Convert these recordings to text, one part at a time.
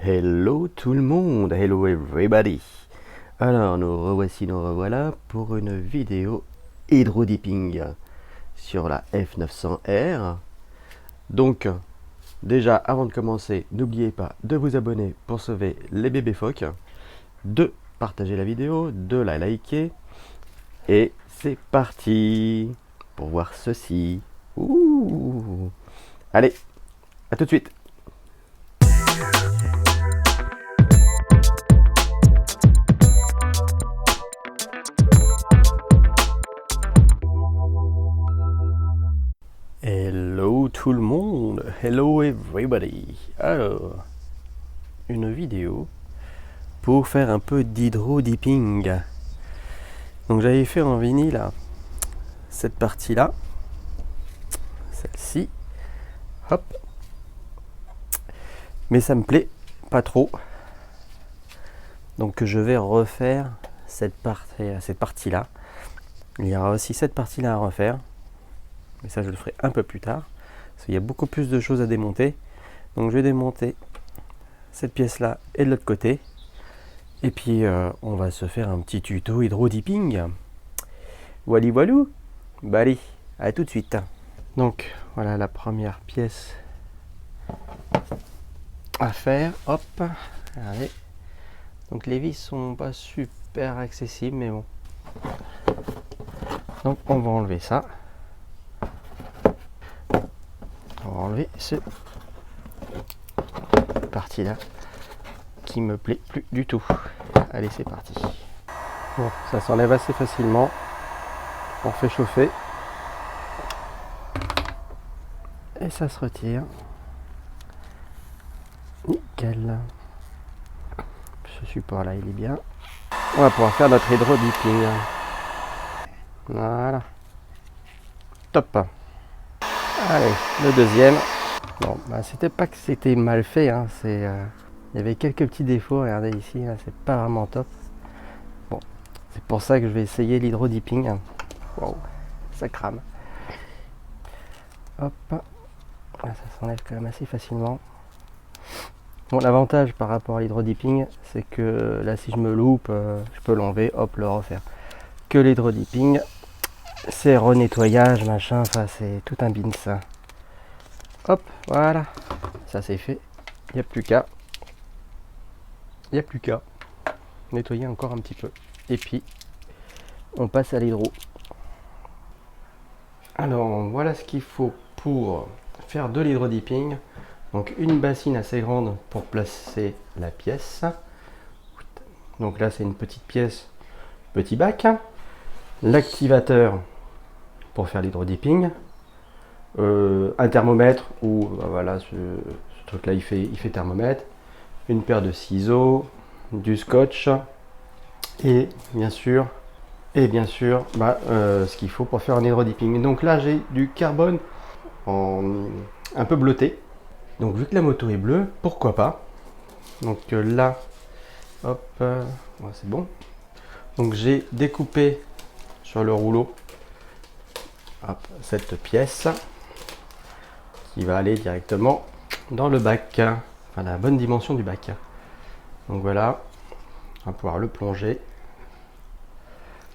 Hello tout le monde, hello everybody. Alors nous revoici, nous revoilà pour une vidéo hydrodipping sur la F900R. Donc déjà avant de commencer, n'oubliez pas de vous abonner pour sauver les bébés phoques, de partager la vidéo, de la liker. Et c'est parti pour voir ceci. Ouh. Allez, à tout de suite. Hello tout le monde, hello everybody. Alors, une vidéo pour faire un peu d'hydro-dipping. Donc j'avais fait en vinyle cette partie-là, celle-ci, hop. Mais ça me plaît pas trop. Donc je vais refaire cette partie-là. Il y aura aussi cette partie-là à refaire. Mais ça je le ferai un peu plus tard. Parce qu'il y a beaucoup plus de choses à démonter. Donc je vais démonter cette pièce-là et de l'autre côté. Et puis on va se faire un petit tuto hydro-dipping. Voilà, voilou. Bah allez, à tout de suite. Donc voilà la première pièce à faire. Hop, regardez. Donc les vis sont pas super accessibles, mais bon. Donc on va enlever ça. On va enlever cette partie là qui me plaît plus du tout. Allez, c'est parti. Bon, ça s'enlève assez facilement. On fait chauffer et ça se retire. Nickel. Ce support là, il est bien. On va pouvoir faire notre hydro-dipping. Voilà. Top. Allez, le deuxième. Bon, bah, c'était pas que c'était mal fait, hein, il y avait quelques petits défauts. Regardez ici, là, c'est pas vraiment top. Bon, c'est pour ça que je vais essayer l'hydro-dipping. Wow, ça crame. Hop, là, ça s'enlève quand même assez facilement. Bon, l'avantage par rapport à l'hydro-dipping, c'est que là, si je me loupe, je peux l'enlever, hop, le refaire. Que l'hydro-dipping, c'est renettoyage, machin, enfin, c'est tout un bin ça. Hop, voilà, ça c'est fait. Il n'y a plus qu'à. Il n'y a plus qu'à nettoyer encore un petit peu. Et puis, on passe à l'hydro. Alors, voilà ce qu'il faut pour faire de l'hydro-dipping. Donc, une bassine assez grande pour placer la pièce. Donc là, c'est une petite pièce, petit bac. L'activateur pour faire l'hydro-dipping. Un thermomètre ou voilà, ce truc là il fait thermomètre, une paire de ciseaux, du scotch et bien sûr ce qu'il faut pour faire un hydro-dipping. Donc là j'ai du carbone un peu bleuté, donc vu que la moto est bleue, pourquoi pas. Donc là hop, ouais, c'est bon. Donc j'ai découpé sur le rouleau, hop, cette pièce qui va aller directement dans le bac, enfin la bonne dimension du bac. Donc voilà, on va pouvoir le plonger.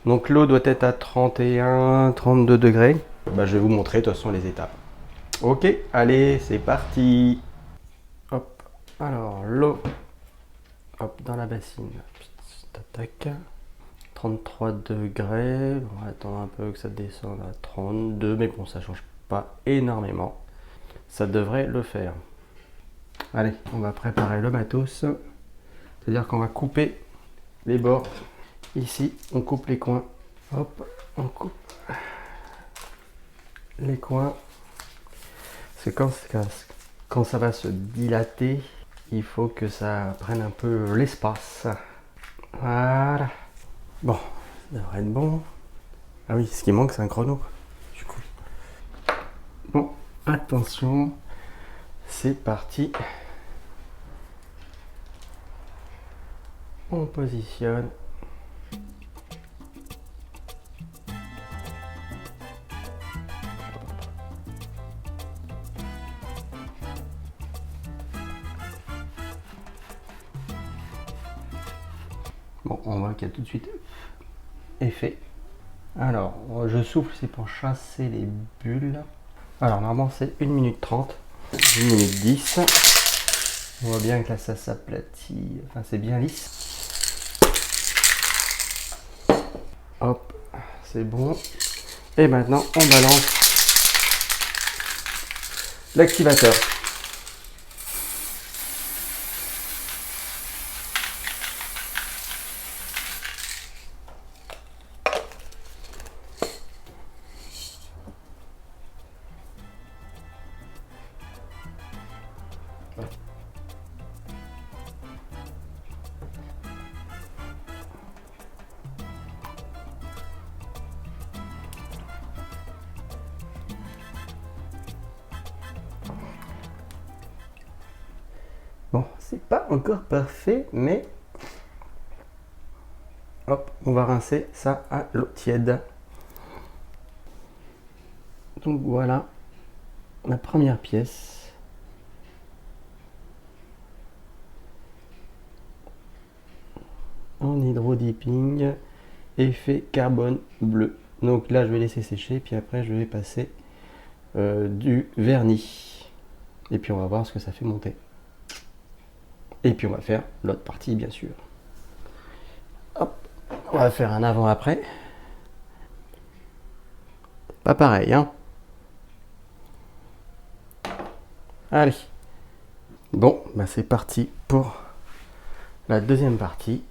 Donc l'eau doit être à 31-32 degrés. Bah, je vais vous montrer de toute façon les étapes. Ok, allez, c'est parti. Hop, alors l'eau, hop, dans la bassine. Tac, 33 degrés. On va attendre un peu que ça descende à 32, mais bon, ça change pas énormément. Ça devrait le faire. Allez, on va préparer le matos. C'est-à-dire qu'on va couper les bords. Ici, on coupe les coins. Hop, on coupe les coins. C'est quand ça va se dilater, il faut que ça prenne un peu l'espace. Voilà. Bon, ça devrait être bon. Ah oui, ce qui manque, c'est un chrono. Du coup. Bon, attention. C'est parti. On positionne. Bon, on voit qu'il y a tout de suite effet. Alors, je souffle, c'est pour chasser les bulles. Alors, normalement, c'est 1 minute 30, 1 minute 10. On voit bien que là, ça s'aplatit. Enfin, c'est bien lisse. Hop, c'est bon. Et maintenant, on balance l'activateur. Bon, c'est pas encore parfait, mais hop, on va rincer ça à l'eau tiède. Donc voilà la première pièce. En hydro-dipping, effet carbone bleu. Donc là, je vais laisser sécher, puis après, je vais passer du vernis. Et puis, on va voir ce que ça fait monter. Et puis, on va faire l'autre partie, bien sûr. Hop, on va faire un avant-après. Pas pareil, hein. Allez. Bon, bah c'est parti pour la deuxième partie.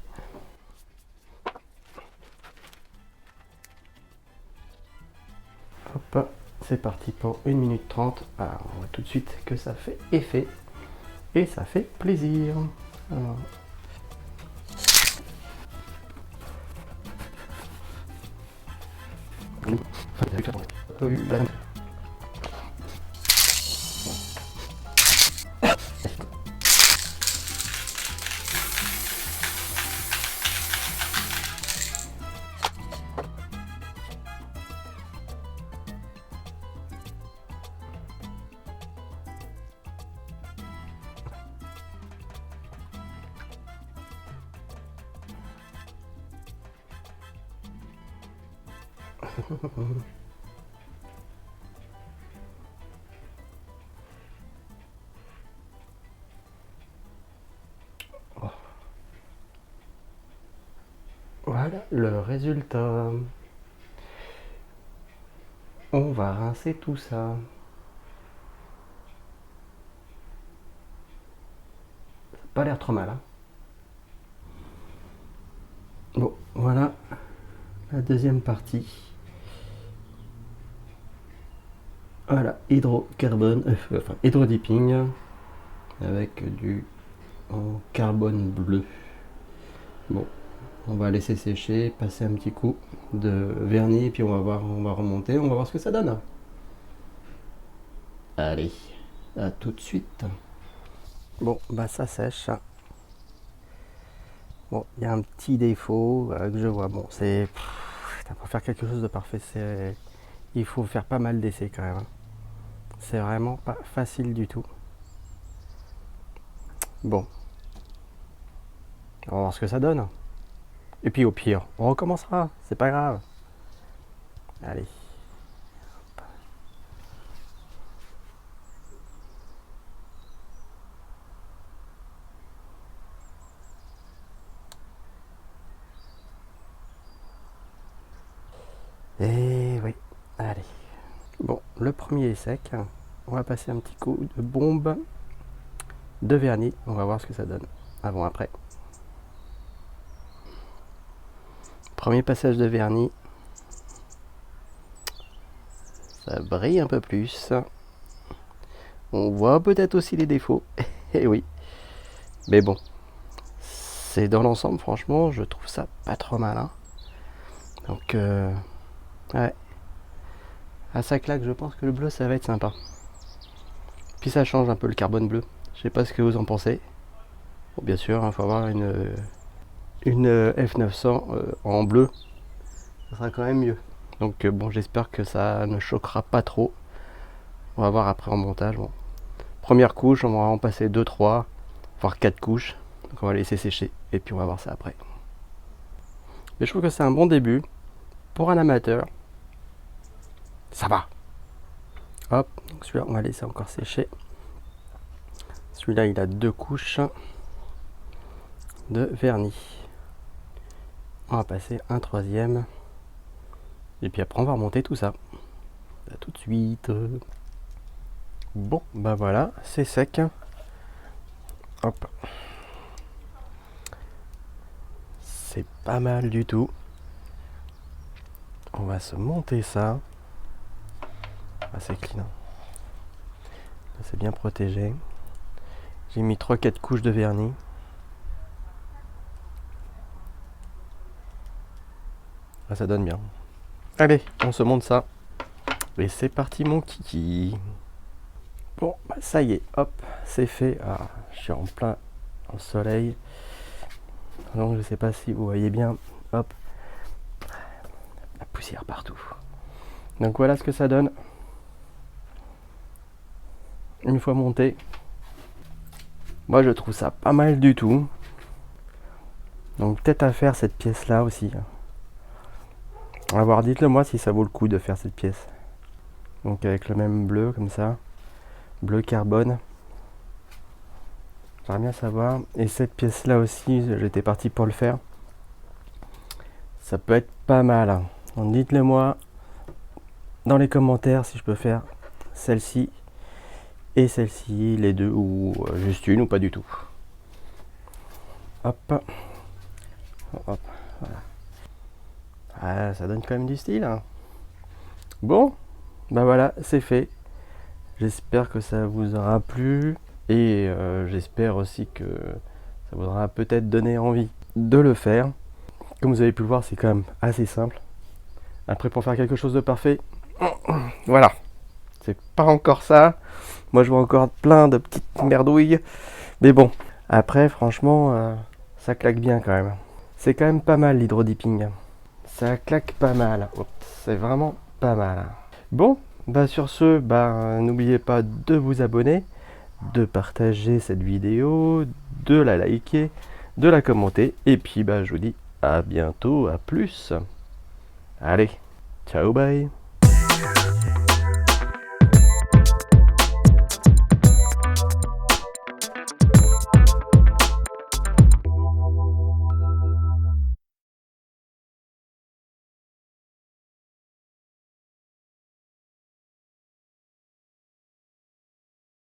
Hop, c'est parti pour 1 minute 30. Alors, on voit tout de suite que ça fait effet. Et ça fait plaisir. Alors, voilà le résultat. On va rincer tout ça. Ça n'a pas l'air trop mal, hein. Bon, voilà la deuxième partie. Voilà, hydrocarbone, enfin hydrodipping avec du en carbone bleu. Bon, on va laisser sécher, passer un petit coup de vernis, et puis on va voir, on va remonter, on va voir ce que ça donne. Allez, à tout de suite. Bon, bah ça sèche. Bon, il y a un petit défaut que je vois. Bon, c'est pour faire quelque chose de parfait, il faut faire pas mal d'essais quand même, hein. C'est vraiment pas facile du tout. Bon, on va voir ce que ça donne. Et puis au pire, on recommencera, c'est pas grave. Allez. Et oui, allez. Bon, le premier est sec. On va passer un petit coup de bombe de vernis. On va voir ce que ça donne. Avant, après. Premier passage de vernis. Ça brille un peu plus. On voit peut-être aussi les défauts. Et oui. Mais bon. C'est dans l'ensemble, franchement, je trouve ça pas trop mal, hein. Donc, ouais. À ça claque, je pense que le bleu, ça va être sympa. Puis ça change un peu le carbone bleu. Je sais pas ce que vous en pensez. Bon, bien sûr, il faut avoir une F900 en bleu. Ça sera quand même mieux. Donc bon, j'espère que ça ne choquera pas trop. On va voir après en montage. Bon. Première couche, on va en passer 2, 3, voire 4 couches. Donc on va laisser sécher et puis on va voir ça après. Mais je trouve que c'est un bon début. Pour un amateur, ça va. Hop, donc celui-là, on va laisser encore sécher. Celui-là, il a 2 couches de vernis. On va passer un 3e. Et puis après, on va remonter tout ça. À tout de suite. Bon, bah voilà, c'est sec. Hop. C'est pas mal du tout. On va se monter ça. Ah, c'est clean. C'est bien protégé. J'ai mis 3-4 couches de vernis. Ah, ça donne bien. Allez, on se monte ça. Et c'est parti mon kiki. Bon, bah ça y est, hop, c'est fait. Ah, je suis en plein en soleil. Donc je sais pas si vous voyez bien. Hop. La poussière partout. Donc voilà ce que ça donne. Une fois monté. Moi je trouve ça pas mal du tout. Donc peut-être à faire cette pièce là aussi. On va voir, dites-le moi si ça vaut le coup de faire cette pièce. Donc avec le même bleu comme ça. Bleu carbone. J'aimerais bien savoir. Et cette pièce là aussi, j'étais parti pour le faire. Ça peut être pas mal. Donc dites-le moi dans les commentaires si je peux faire celle-ci et celle-ci, les deux, ou juste une ou pas du tout. Hop. Hop. Voilà. Ah, ça donne quand même du style. Hein. Bon, bah voilà, c'est fait. J'espère que ça vous aura plu et j'espère aussi que ça vous aura peut-être donné envie de le faire. Comme vous avez pu le voir, c'est quand même assez simple. Après, pour faire quelque chose de parfait, voilà, c'est pas encore ça. Moi, je vois encore plein de petites merdouilles. Mais bon, après, franchement, ça claque bien quand même. C'est quand même pas mal l'hydrodipping. Ça claque pas mal. C'est vraiment pas mal. Bon, bah sur ce, bah n'oubliez pas de vous abonner, de partager cette vidéo, de la liker, de la commenter. Et puis, bah je vous dis à bientôt, à plus. Allez, ciao, bye.